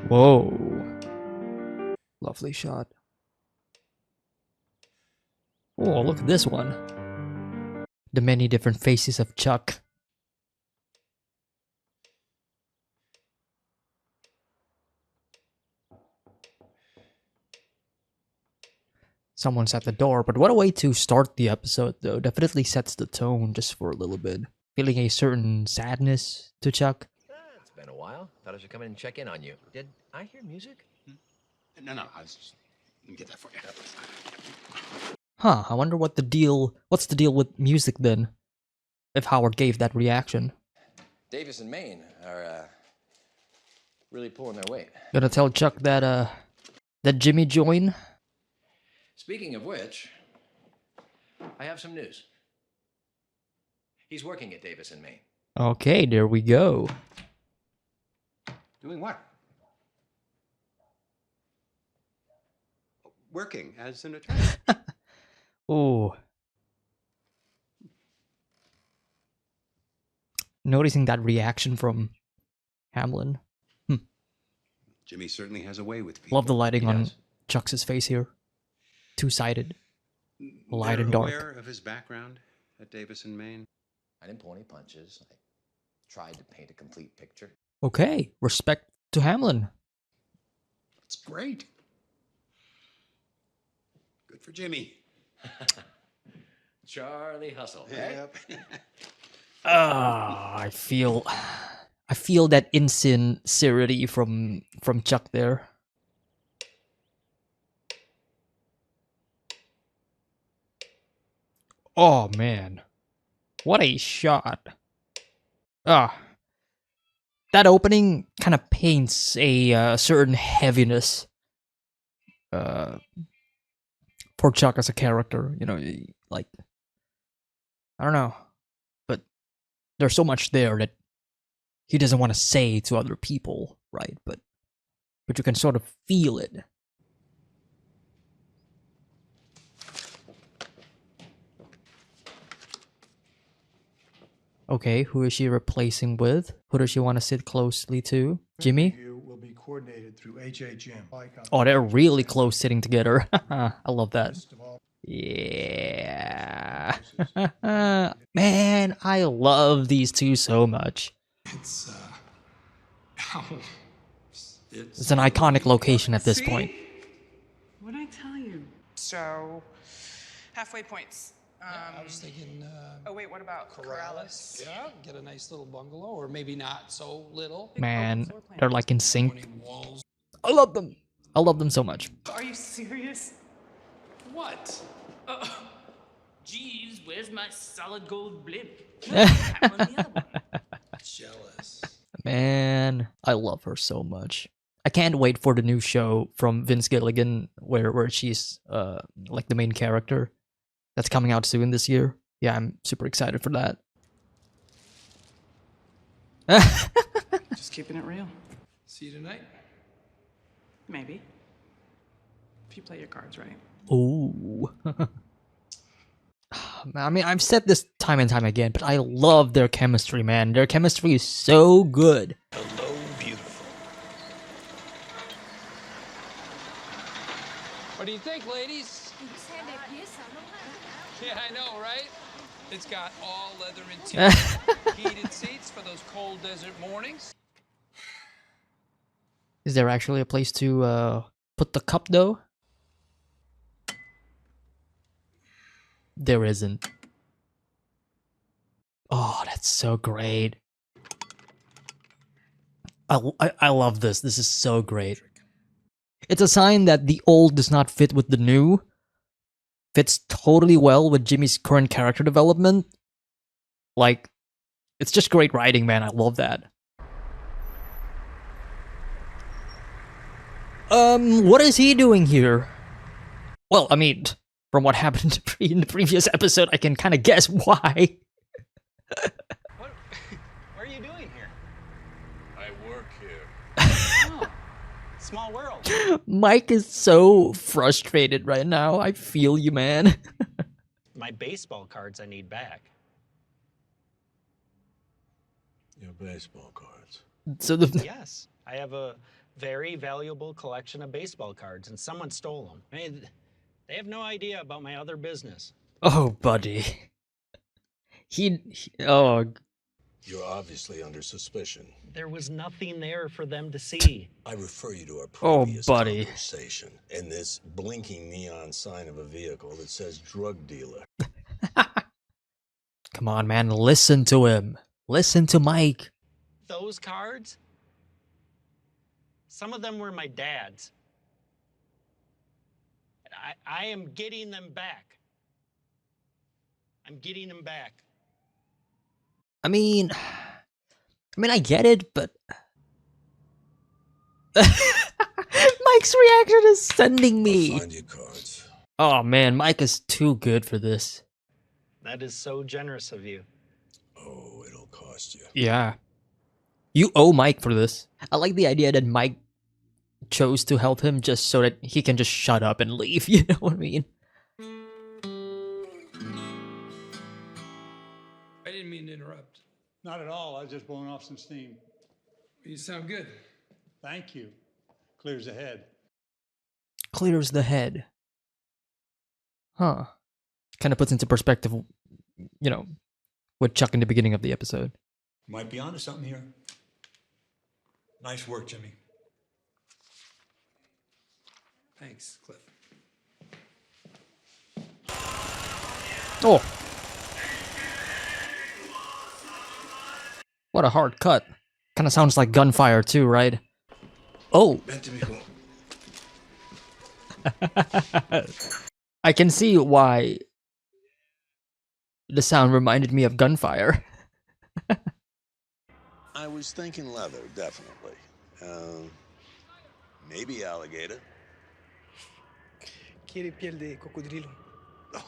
Whoa. Lovely shot. Oh, look at this one. The many different faces of Chuck. Someone's at the door, but what a way to start the episode, though. Definitely sets the tone just for a little bit. Feeling a certain sadness to Chuck. It's been a while. Thought I should come in and check in on you. Did I hear music? No, I was just gonna get that for you. Huh, I wonder what's the deal with music then? If Howard gave that reaction. Davis and Maine are really pulling their weight. Gonna tell Chuck that Jimmy joined? Speaking of which, I have some news. He's working at Davis and Maine. Okay, there we go. Doing what? Working as an attorney. Oh. Noticing that reaction from Hamlin. Jimmy certainly has a way with people. Love the lighting He on does. Chuck's face here. Two-sided. Light They're and dark. aware of his background at Davis and Maine. I didn't pull any punches. I tried to paint a complete picture. Okay, respect to Hamlin. It's great. Good for Jimmy. Charlie Hustle, right? Yep. I feel that insincerity from Chuck there. Oh man, what a shot! That opening kind of paints a certain heaviness for Chuck as a character. You know, like I don't know, but there's so much there that he doesn't want to say to other people, right? But you can sort of feel it. Okay, who is she replacing with? Who does she want to sit closely to? Jimmy? Interview will be coordinated through HHM. Oh, they're really close sitting together. I love that. List of all Yeah. Man, I love these two so much. It's It's an iconic location at this point. What'd I tell you? So, halfway points. I was thinking Oh wait, what about Corrales? yeah, get a nice little bungalow, or maybe not so little. Man, floor plan. they're like in sync. Morning walls. I love them. I love them so much. Are you serious? What? Geez, where's my solid gold blimp? No, that one, the other one. Jealous. Man, I love her so much. I can't wait for the new show from Vince Gilligan where she's like the main character. That's coming out soon this year. Yeah, I'm super excited for that. Just keeping it real. See you tonight. Maybe. If you play your cards right. Ooh. I mean, I've said this time and time again, but I love their chemistry, man. Their chemistry is so good. Hello, beautiful. What do you think, ladies? Yeah, I know, right? It's got all leather interior, heated seats for those cold desert mornings. Is there actually a place to put the cup, though? There isn't. Oh, that's so great. I love this. This is so great. It's a sign that the old does not fit with the new. Fits totally well with Jimmy's current character development. Like, it's just great writing, man. I love that. What is he doing here? Well, I mean, from what happened in the previous episode, I can kind of guess why. What are you doing here? I work here. Oh, small world. Mike is so frustrated right now. I feel you, man. My baseball cards I need back. You of baseball cards. So the Yes, I have a very valuable collection of baseball cards, and someone stole them. I mean, they have no idea about my other business. oh, buddy, oh, You're obviously under suspicion. There was nothing there for them to see. I refer you to our Oh, previous buddy. conversation and this blinking neon sign of a vehicle that says drug dealer. come on, man, listen to him. Listen to Mike. Those cards, some of them were my dad's. I am getting them back. I'm getting them back. I mean, I get it, but Mike's reaction is sending I'll me. find your cards. Oh man, Mike is too good for this. That is so generous of you. Oh, it'll cost you. Yeah. You owe Mike for this. I like the idea that Mike chose to help him just so that he can just shut up and leave, you know what I mean? I didn't mean to interrupt. Not at all. I was just blowing off some steam. You sound good. Thank you. Clears the head. Clears the head. Huh. Kind of puts into perspective, you know, with Chuck in the beginning of the episode. Might be onto something here. Nice work, Jimmy. Thanks, Cliff. Oh! What a hard cut. Kind of sounds like gunfire too, right? Oh! I can see why the sound reminded me of gunfire. I was thinking leather, definitely. Maybe alligator. Quiere piel de cocodrilo.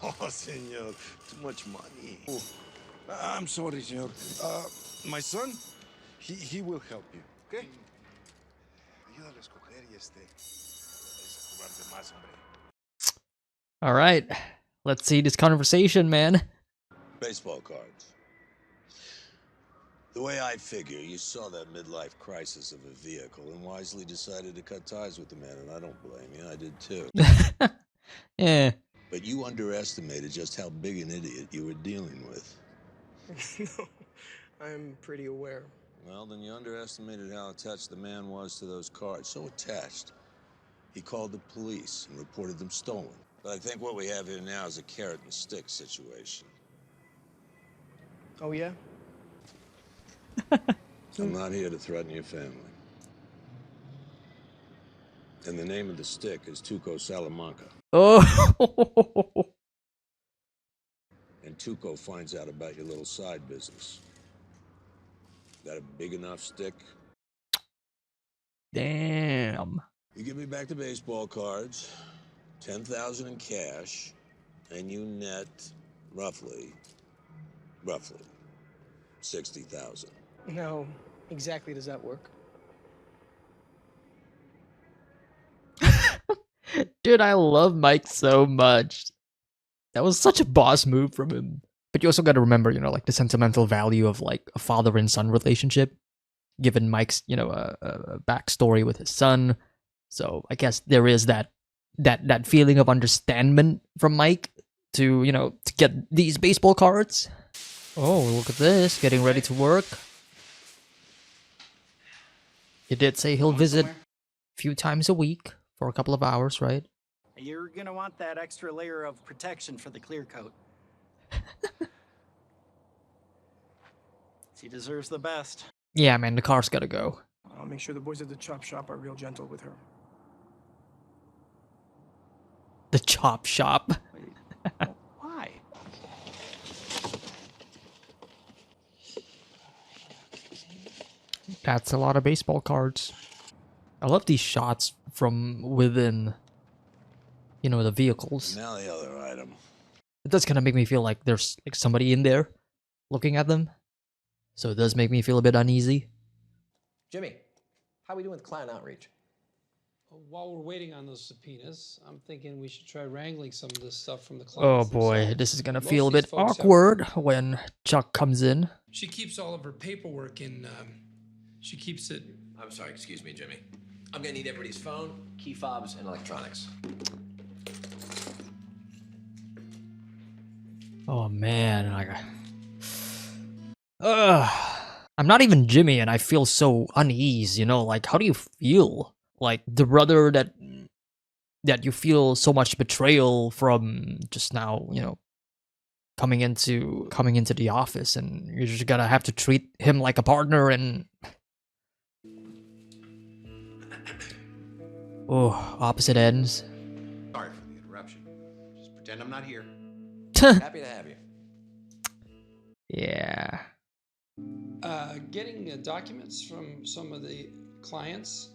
Oh, senor, too much money. Oh, I'm sorry, senor. My son, he will help you, okay? Ayúdale a escoger y cobrarte más, hombre. Alright, let's see this conversation, man. Baseball cards. The way I figure, you saw that midlife crisis of a vehicle and wisely decided to cut ties with the man, and I don't blame you. I did too. Yeah. But you underestimated just how big an idiot you were dealing with. No, I'm pretty aware. Well, then you underestimated how attached the man was to those cards. So attached, he called the police and reported them stolen. But I think what we have here now is a carrot and stick situation. Oh, yeah? I'm not here to threaten your family. And the name of the stick is Tuco Salamanca. Oh! And Tuco finds out about your little side business. Got a big enough stick? Damn. You give me back the baseball cards, 10,000 in cash, and you net roughly 60,000. How exactly does that work? Dude, I love Mike so much. That was such a boss move from him. But you also got to remember, you know, like the sentimental value of like a father and son relationship, given Mike's, you know, a backstory with his son. So I guess there is that feeling of understanding from Mike to, you know, to get these baseball cards. Oh, look at this, getting ready to work. He did say he'll visit a few times a week for a couple of hours, right? You're gonna want that extra layer of protection for the clear coat. She deserves the best. Yeah, man, the car's gotta go. I'll make sure the boys at the chop shop are real gentle with her. The chop shop. Why? That's a lot of baseball cards. I love these shots from within, you know, the vehicles. Now the other item. It does kind of make me feel like there's like somebody in there looking at them. So it does make me feel a bit uneasy. Jimmy, how are we doing with client outreach? While we're waiting on those subpoenas, I'm thinking we should try wrangling some of this stuff from the Oh clients. boy, themselves. this is gonna Most feel a of these bit folks have- awkward when Chuck comes in. She keeps all of her paperwork in. She keeps it. I'm sorry, excuse me, Jimmy. I'm gonna need everybody's phone, key fobs, and electronics. Oh man, I'm not even Jimmy, and I feel so unease. You know, like how do you feel? Like the brother that you feel so much betrayal from just now. You know, coming into the office, and you're just gonna have to treat him like a partner and. Oh, opposite ends. Sorry for the interruption. Just pretend I'm not here. Happy to have you. Yeah. Getting documents from some of the clients.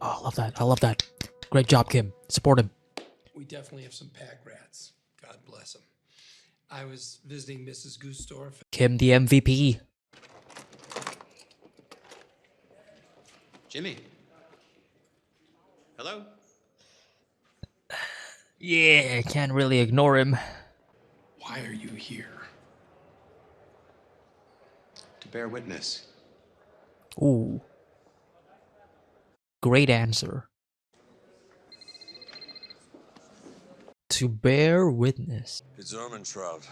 Oh, I love that. I love that. Great job, Kim. Support him. We definitely have some pack rats. God bless them. I was visiting Mrs. Gustorf. Kim, the MVP. Jimmy. Hello? Yeah, can't really ignore him. Why are you here? To bear witness. Ooh. Great answer. To bear witness. It's Ermintrout.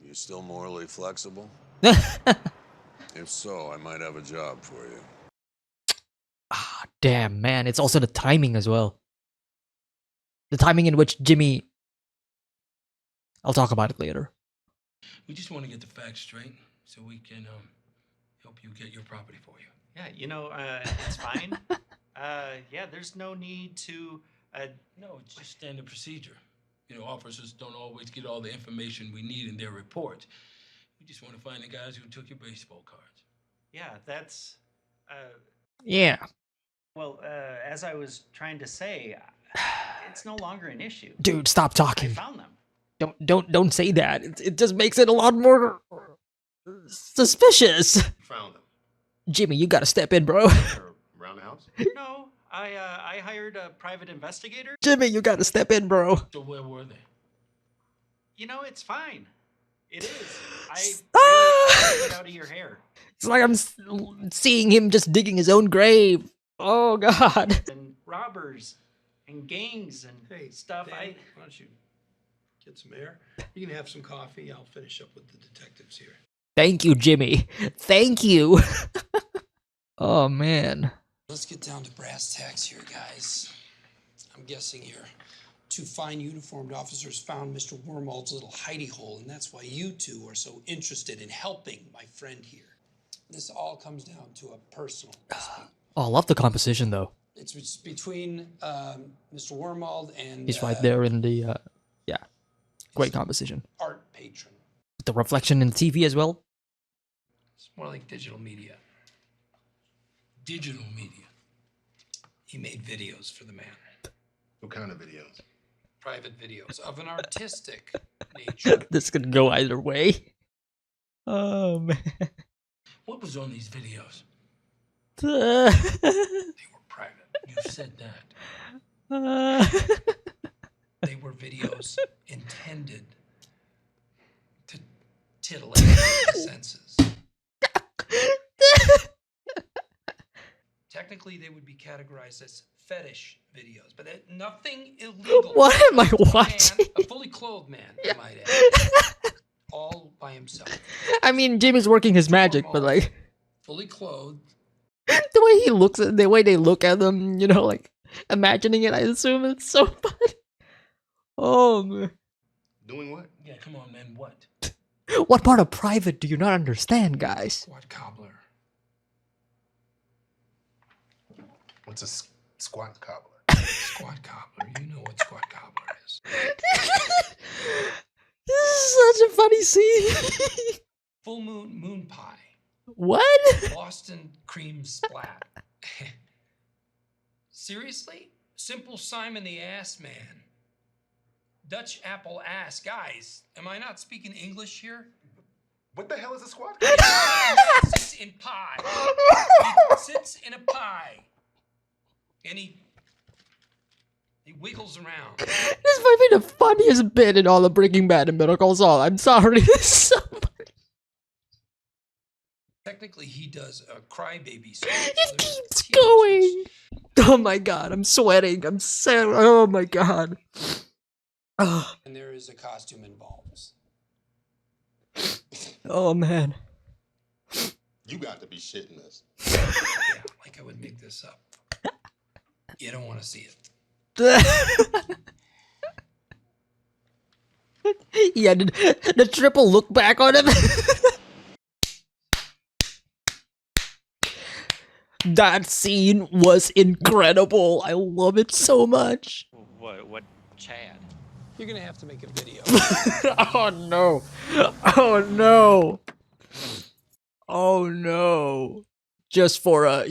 You still morally flexible? If so, I might have a job for you. Ah, damn, man. It's also the timing as well. The timing in which Jimmy... I'll talk about it later. We just want to get the facts straight so we can help you get your property for you. Yeah, you know, it's fine. Yeah, there's no need to. No, it's just standard procedure. You know, officers don't always get all the information we need in their report. We just want to find the guys who took your baseball cards. Yeah, that's. Yeah. Well, as I was trying to say, it's no longer an issue. Dude, stop I talking. found them. Don't say that. It just makes it a lot more suspicious. Found them. Jimmy, you gotta step in, bro. They're around the house? No, I hired a private investigator. Jimmy, you gotta step in, bro. So where were they? You know, it's fine. It is. Ah! Get out of your hair. It's like I'm seeing him just digging his own grave. Oh, God. And robbers and gangs and stuff. Danny, why don't you get some air? You can have some coffee. I'll finish up with the detectives here. Thank you, Jimmy. Thank you. Oh, man. Let's get down to brass tacks here, guys. I'm guessing your two fine uniformed officers found Mr. Wormald's little hidey hole, and that's why you two are so interested in helping my friend here. This all comes down to a personal dispute. Oh, I love the composition, though. It's between Mr. Wormald and He's right there in the, yeah. Great composition. art patron. The reflection in the TV as well. It's more like digital media. Digital media. He made videos for the man. What kind of videos? Private videos of an artistic nature. This could go either way. Oh, man. What was on these videos? Uh, They were private. You said that. They were videos intended to titillate the senses. Technically, they would be categorized as fetish videos, but nothing illegal. What am I A watching? man, a fully clothed man, I might add. All by himself. I mean, Jimmy's working his magic, but like Fully clothed. the way he looks at the way they look at them, you know, like imagining it, I assume it's so funny. Oh man. Doing what? Yeah, come on, man. What? What part of private do you not understand, guys? Squad cobbler. What's a squat cobbler? Squad cobbler. You know what squad cobbler is. This is such a funny scene. Full moon pie. What? Boston cream splat. Seriously? Simple Simon the Ass Man. Dutch apple ass. Guys, am I not speaking English here? What the hell is a squat He cobbler? sits in pie. He sits in a pie. And he wiggles around. This might be the funniest bit in all of Breaking Bad and Better Call Saul. I'm sorry. Technically, he does a crybaby. It keeps going. Oh my god, I'm sweating. I'm so. Oh my god. Oh, And there is a costume involved. oh man. You got to be shitting us. Yeah, like I would make this up. You don't want to see it. Yeah, the triple look back on him. That scene was incredible. I love it so much. What, Chad? You're gonna have to make a video. Oh no. Oh no. Oh no. Just for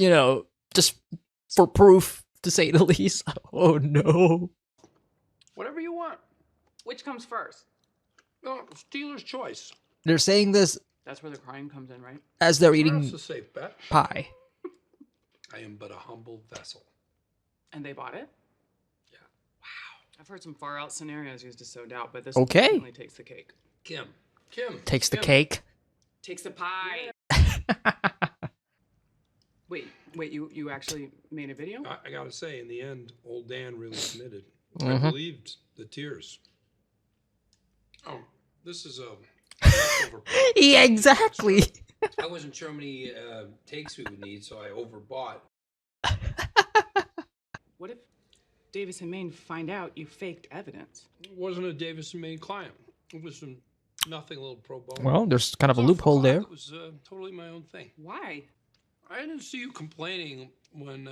just for proof, to say the least. Oh no. Whatever you want. Which comes first? No, Steeler's choice. They're saying this That's where the crime comes in, right? as they're That's eating a safe bet. pie. I am but a humble vessel. And they bought it? Yeah. I've heard some far out scenarios used to sow doubt, but this Okay. definitely takes the cake. Kim. Takes the Kim. cake. Takes the pie. Wait, you actually made a video? I gotta say, in the end, old Dan really committed. I Mhm. believed the tears. Oh, this is a leftover part. Yeah, exactly. I wasn't sure how many takes we would need, so I overbought. What if Davis and Maine find out you faked evidence? It wasn't a Davis and Maine client. It was some nothing little pro bono. Well, there's kind of a It was off the loophole clock. there. It was totally my own thing. Why? I didn't see you complaining when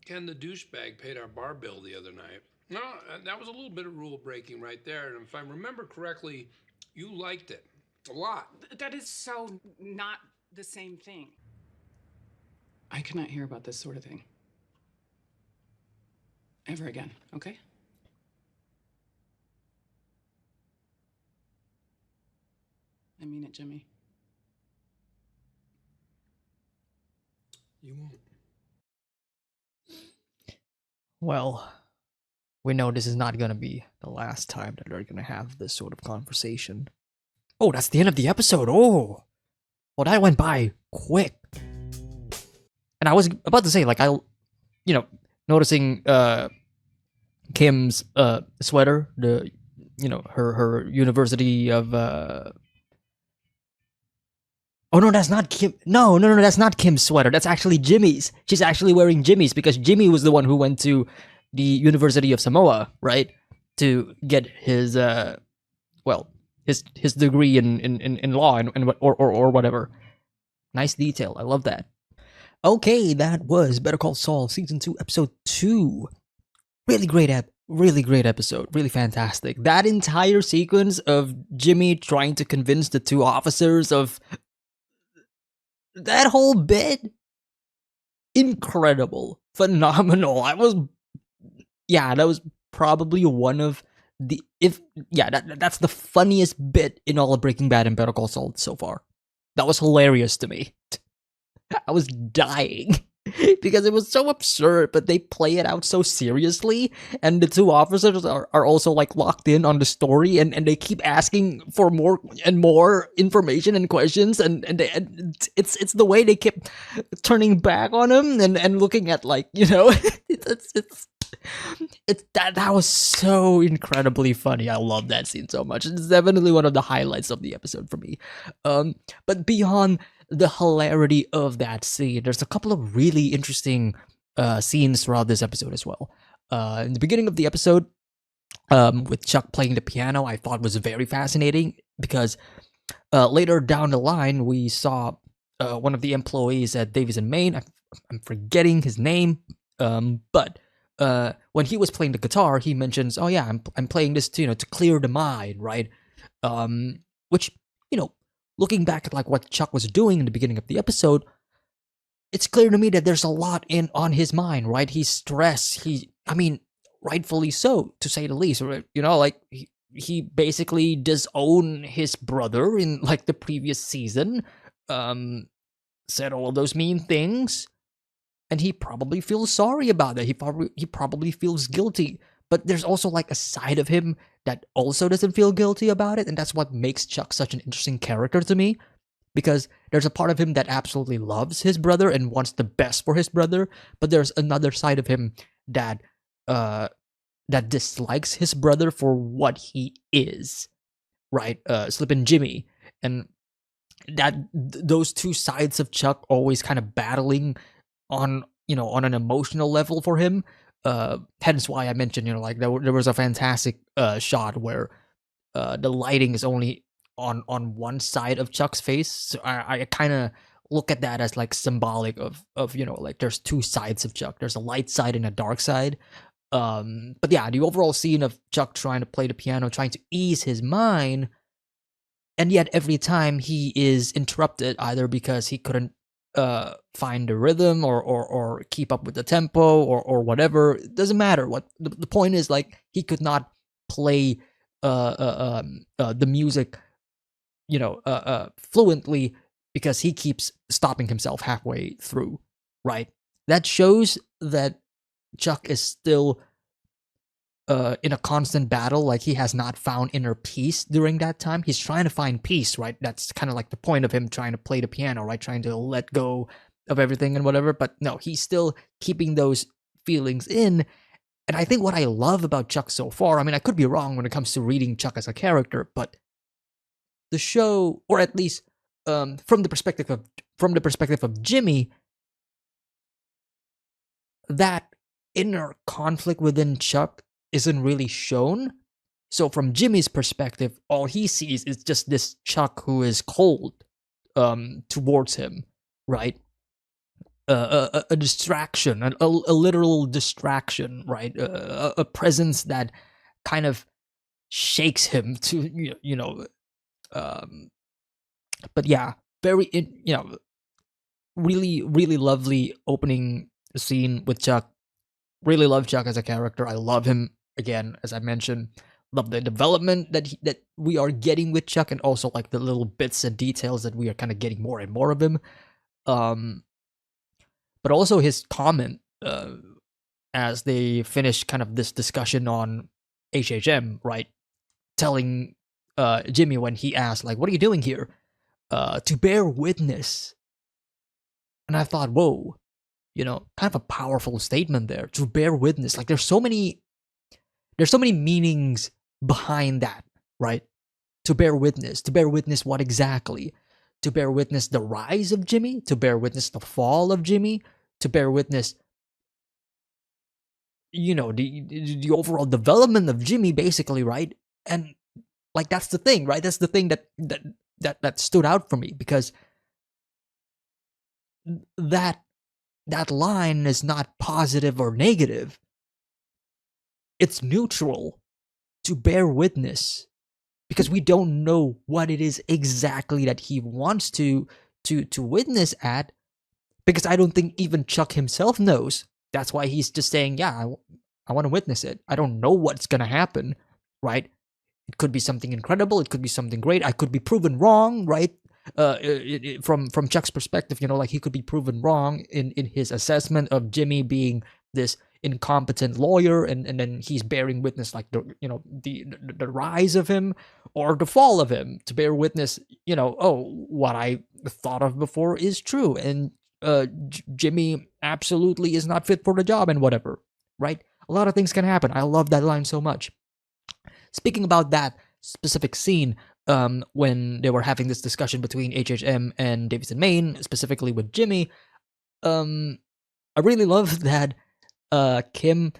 Ken the douchebag paid our bar bill the other night. No, that was a little bit of rule breaking right there. And if I remember correctly, you liked it a lot. That is so not the same thing. I cannot hear about this sort of thing. Ever again, okay? I mean it, Jimmy. You won't. Well, we know this is not gonna be the last time that they're gonna have this sort of conversation. Oh, that's the end of the episode. Oh, well, that went by quick. And I was about to say, like, noticing Kim's sweater, her University of Oh no, that's not Kim. No, that's not Kim's sweater. That's actually Jimmy's. She's actually wearing Jimmy's because Jimmy was the one who went to the University of Samoa, right, to get his his degree in law or whatever. Nice detail. I love that. Okay, that was Better Call Saul season 2 episode 2. Really great episode. Really fantastic. That entire sequence of Jimmy trying to convince the two officers of that whole bit, incredible, phenomenal. That was probably one of the that's the funniest bit in all of Breaking Bad and Better Call Saul so far. That was hilarious to me. I was dying because it was so absurd, but they play it out so seriously, and the two officers are also like locked in on the story, and they keep asking for more and more information and questions, and it's the way they keep turning back on him and looking at, like, that was so incredibly funny. I love that scene so much. It's definitely one of the highlights of the episode for me. But beyond the hilarity of that scene, there's a couple of really interesting scenes throughout this episode as well. In the beginning of the episode, with Chuck playing the piano, I thought was very fascinating because later down the line, we saw one of the employees at Davis and Maine. I'm forgetting his name, but when he was playing the guitar, he mentions, "Oh yeah, I'm playing this to clear the mind," right? Which, looking back at like what Chuck was doing in the beginning of the episode, it's clear to me that there's a lot on his mind, right? He's stressed. Rightfully so, to say the least. Right? Like he basically disowned his brother in like the previous season. Said all of those mean things, and he probably feels sorry about it. He probably feels guilty. But there's also like a side of him that also doesn't feel guilty about it, and that's what makes Chuck such an interesting character to me. Because there's a part of him that absolutely loves his brother and wants the best for his brother, but there's another side of him that that dislikes his brother for what he is, right? Slippin' Jimmy, and those two sides of Chuck always kind of battling on on an emotional level for him. Hence why I mentioned like there was a fantastic shot where the lighting is only on one side of Chuck's face. So I kind of look at that as like symbolic of like there's two sides of Chuck. There's a light side and a dark side. But yeah, the overall scene of Chuck trying to play the piano, trying to ease his mind, and yet every time he is interrupted either because he couldn't find the rhythm or keep up with the tempo or whatever. It doesn't matter. What the point is, like, he could not play the music fluently because he keeps stopping himself halfway through, right? That shows that Chuck is still in a constant battle. Like, he has not found inner peace during that time. He's trying to find peace, right? That's kind of like the point of him trying to play the piano, right? Trying to let go of everything and whatever. But no, he's still keeping those feelings in. And I think what I love about Chuck so far, I mean, I could be wrong when it comes to reading Chuck as a character, but the show, or at least from the perspective of Jimmy, that inner conflict within Chuck isn't really shown. So from Jimmy's perspective, all he sees is just this Chuck who is cold towards him, right? A distraction, a literal distraction, right? A presence that kind of shakes him to, but yeah, very, really, really lovely opening scene with Chuck. Really love Chuck as a character. I love him, again, as I mentioned. Love the development that we are getting with Chuck, and also like the little bits and details that we are kind of getting more and more of him. But also his comment as they finish kind of this discussion on HHM, right? Telling Jimmy when he asked, like, what are you doing here? To bear witness. And I thought, whoa, kind of a powerful statement there. To bear witness. Like, there's so many meanings behind that, right? To bear witness. To bear witness what exactly? To bear witness the rise of Jimmy, to bear witness the fall of Jimmy, to bear witness, the overall development of Jimmy, basically, right? And like, that's the thing, right? That's the thing that stood out for me, because that line is not positive or negative. It's neutral. To bear witness, because we don't know what it is exactly that he wants to witness at, because I don't think even Chuck himself knows. That's why he's just saying, yeah, I want to witness it. I don't know what's going to happen, right? It could be something incredible. It could be something great. I could be proven wrong, right? From Chuck's perspective, like, he could be proven wrong in his assessment of Jimmy being this incompetent lawyer, and then he's bearing witness, like, the rise of him or the fall of him. To bear witness, what I thought of before is true, and Jimmy absolutely is not fit for the job and whatever, right? A lot of things can happen. I love that line so much. Speaking about that specific scene, when they were having this discussion between HHM and Davidson Maine, specifically with Jimmy, I really love that Kim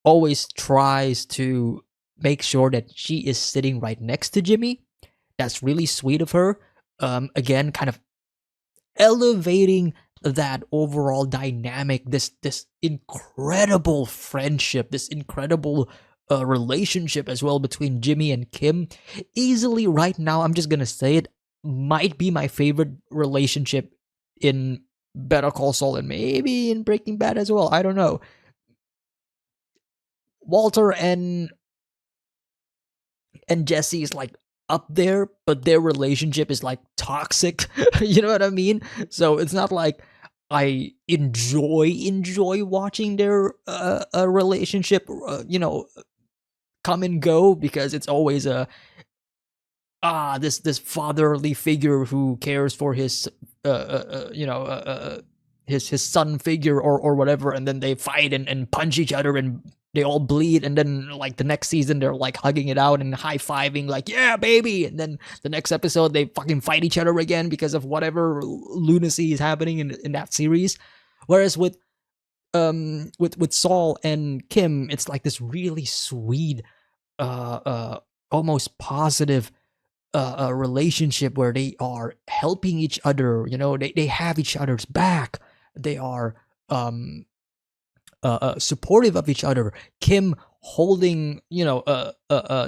always tries to make sure that she is sitting right next to Jimmy. That's really sweet of her. Again, kind of elevating that overall dynamic, this incredible friendship, this incredible relationship as well between Jimmy and Kim. Easily right now, I'm just gonna say it, might be my favorite relationship in Better Call Saul, and maybe in Breaking Bad as well. I don't know. Walter and Jesse is like up there, but their relationship is like toxic. You know what I mean? So it's not like I enjoy watching their relationship, come and go, because it's always this fatherly figure who cares for his his son figure or whatever, and then they fight and punch each other and they all bleed, and then like the next season they're like hugging it out and high-fiving like, yeah baby, and then the next episode they fucking fight each other again because of whatever lunacy is happening in that series. Whereas with Saul and Kim, it's like this really sweet almost positive relationship where they are helping each other. They have each other's back. They are supportive of each other. Kim holding,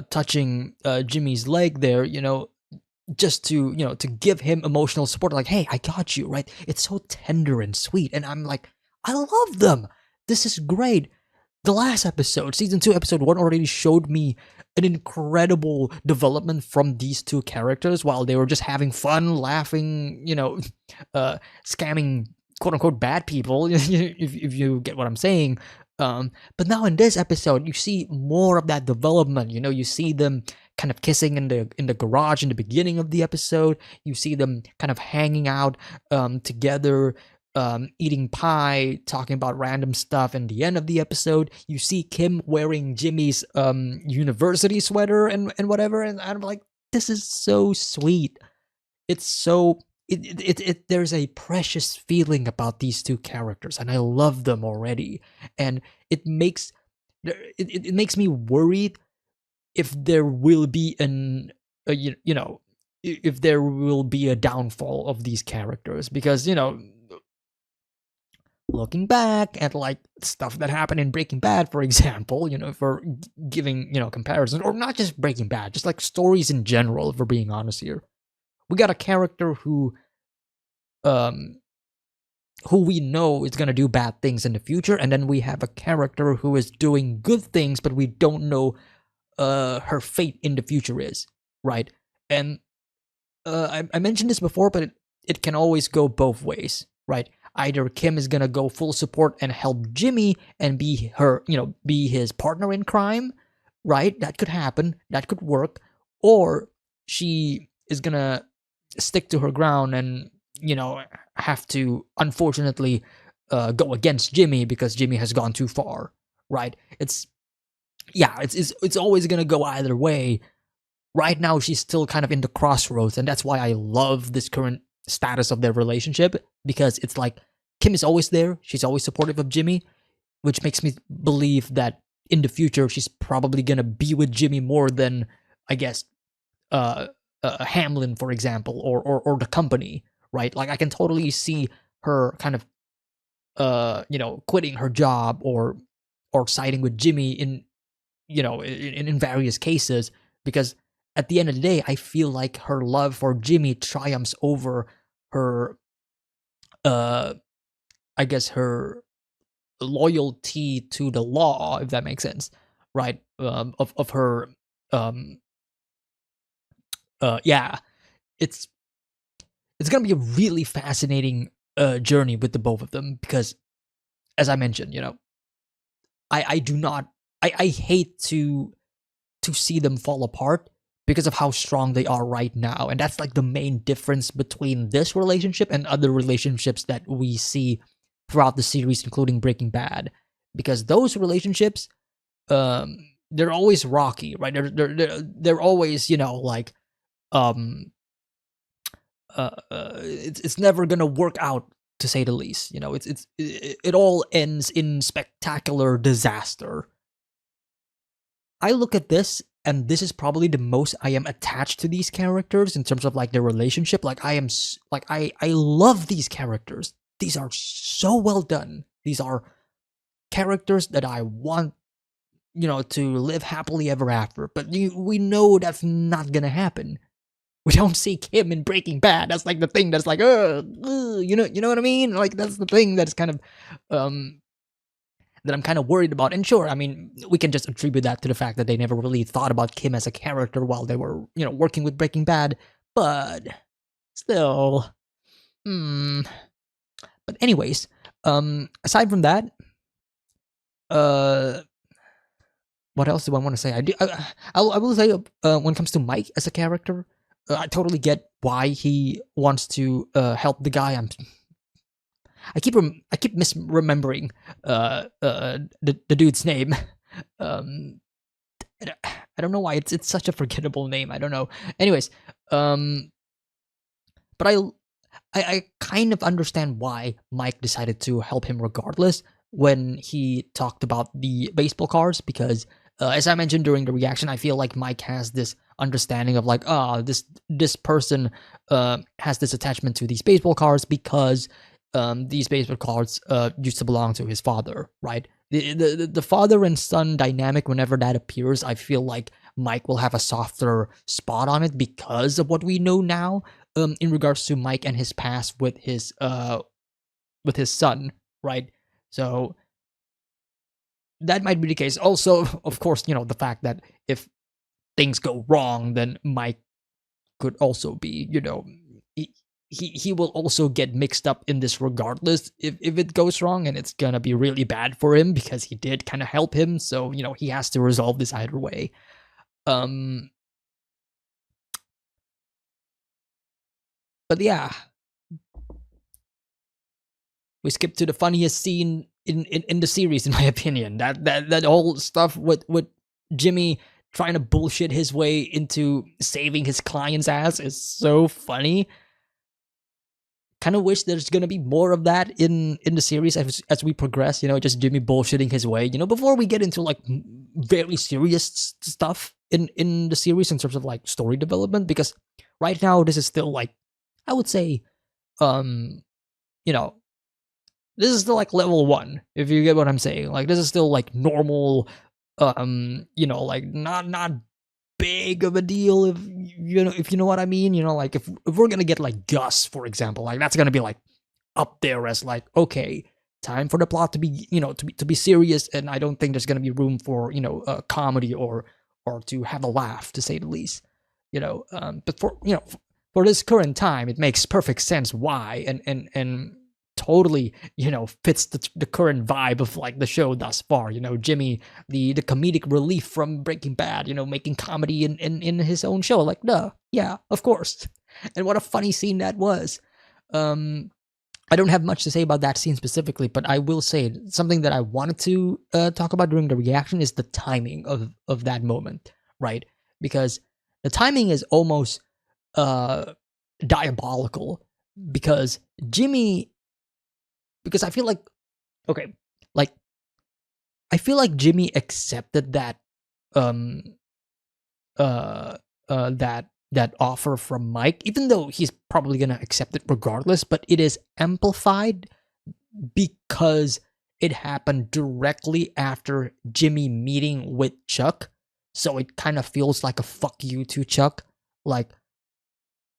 touching Jimmy's leg there, just to give him emotional support, like, hey, I got you, right? It's so tender and sweet, and I'm like, I love them. This is great. The last episode, season 2, episode 1, already showed me an incredible development from these two characters while they were just having fun, laughing, scamming quote-unquote bad people, if you get what I'm saying. But now in this episode, you see more of that development. You see them kind of kissing in the garage in the beginning of the episode. You see them kind of hanging out together, eating pie, talking about random stuff in the end of the episode. You see Kim wearing Jimmy's university sweater and whatever, and I'm like, this is so sweet. It's so there's a precious feeling about these two characters, and I love them already. And it makes me worried if there will be if there will be a downfall of these characters, because looking back at like stuff that happened in Breaking Bad, for example, for giving comparisons, or not just Breaking Bad, just like stories in general, if we're being honest here. We got a character who we know is going to do bad things in the future, and then we have a character who is doing good things, but we don't know her fate in the future is, right? And I mentioned this before, but it can always go both ways, right? Either Kim is going to go full support and help Jimmy and be be his partner in crime, right? That could happen. That could work. Or she is going to stick to her ground and have to unfortunately go against Jimmy because Jimmy has gone too far, right? It's always gonna go either way. Right now she's still kind of in the crossroads, and that's why I love this current status of their relationship, because it's like Kim is always there, she's always supportive of Jimmy, which makes me believe that in the future she's probably gonna be with Jimmy more than, I guess, Hamlin, for example, or the company, right? Like I can totally see her kind of quitting her job or siding with Jimmy in various cases, because at the end of the day, I feel like her love for Jimmy triumphs over her I guess her loyalty to the law, if that makes sense, right? Of her yeah, it's gonna be a really fascinating journey with the both of them, because as I mentioned, I hate to see them fall apart because of how strong they are right now. And that's like the main difference between this relationship and other relationships that we see throughout the series, including Breaking Bad. Because those relationships, they're always rocky, right? They're always, it's never gonna work out, to say the least. It all ends in spectacular disaster. I look at this, and this is probably the most I am attached to these characters in terms of like their relationship. Like I love these characters. These are so well done. These are characters that I want, to live happily ever after. But we know that's not gonna happen. We don't see Kim in Breaking Bad. That's like the thing that's like, you know what I mean? Like that's the thing that's kind of that I'm kind of worried about. And sure, I mean, we can just attribute that to the fact that they never really thought about Kim as a character while they were, working with Breaking Bad. But still, But anyways, aside from that, what else do I want to say? I will say when it comes to Mike as a character, I totally get why he wants to help the guy. I keep misremembering the dude's name. I don't know why it's such a forgettable name. I don't know. Anyways, but I kind of understand why Mike decided to help him regardless when he talked about the baseball cards, because as I mentioned during the reaction, I feel like Mike has this understanding of like, this person has this attachment to these baseball cards because these baseball cards used to belong to his father, right? The father and son dynamic, whenever that appears, I feel like Mike will have a softer spot on it because of what we know now in regards to Mike and his past with his son, right? So that might be the case. Also, of course, the fact that if things go wrong, then Mike could also be, he will also get mixed up in this regardless if it goes wrong, and it's gonna be really bad for him because he did kind of help him. So, he has to resolve this either way. But yeah, we skip to the funniest scene in the series, in my opinion. That whole stuff with Jimmy trying to bullshit his way into saving his client's ass is so funny. Kind of wish there's gonna be more of that in the series as we progress. Just Jimmy bullshitting his way. Before we get into like very serious stuff in the series in terms of like story development, because right now this is still like, I would say, this is still like level 1, if you get what I'm saying. Like, this is still like normal, like not big of a deal, if you know what I mean. Like if we're gonna get like Gus, for example, like that's gonna be like up there as like, okay, time for the plot to be, to be serious, and I don't think there's gonna be room for comedy or to have a laugh, to say the least. But for this current time, it makes perfect sense why, and totally fits the current vibe of like the show thus far. Jimmy, the comedic relief from Breaking Bad, making comedy in his own show. Like, duh, yeah, of course. And what a funny scene that was. I don't have much to say about that scene specifically, but I will say something that I wanted to talk about during the reaction is the timing of that moment, right? Because the timing is almost diabolical, because I feel like, okay, like, I feel like Jimmy accepted that that offer from Mike, even though he's probably gonna accept it regardless, but it is amplified because it happened directly after Jimmy meeting with Chuck. So it kind of feels like a fuck you to Chuck. Like,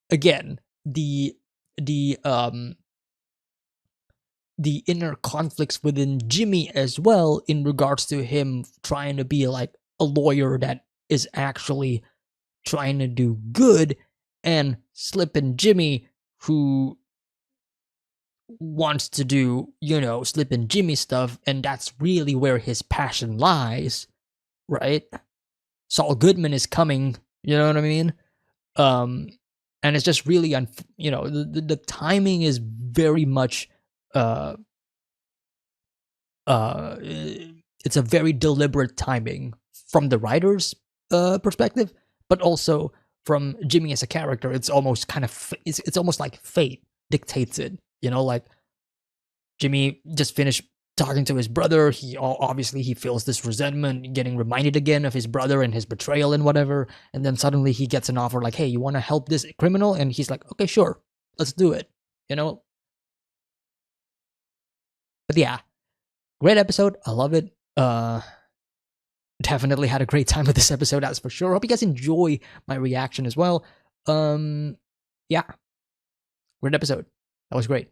again, the inner conflicts within Jimmy as well, in regards to him trying to be like a lawyer that is actually trying to do good, and Slippin' Jimmy, who wants to do, Slippin' Jimmy stuff, and that's really where his passion lies, right? Saul Goodman is coming, you know what I mean? And it's just really, the timing is very much, it's a very deliberate timing from the writer's perspective, but also from Jimmy as a character. It's almost kind of, it's almost like fate dictates it. Like Jimmy just finished talking to his brother. He obviously he feels this resentment, getting reminded again of his brother and his betrayal and whatever. And then suddenly he gets an offer like, "Hey, you want to help this criminal?" And he's like, "Okay, sure, let's do it." But yeah, great episode. I love it. Definitely had a great time with this episode, that's for sure. Hope you guys enjoy my reaction as well. Yeah, great episode. That was great.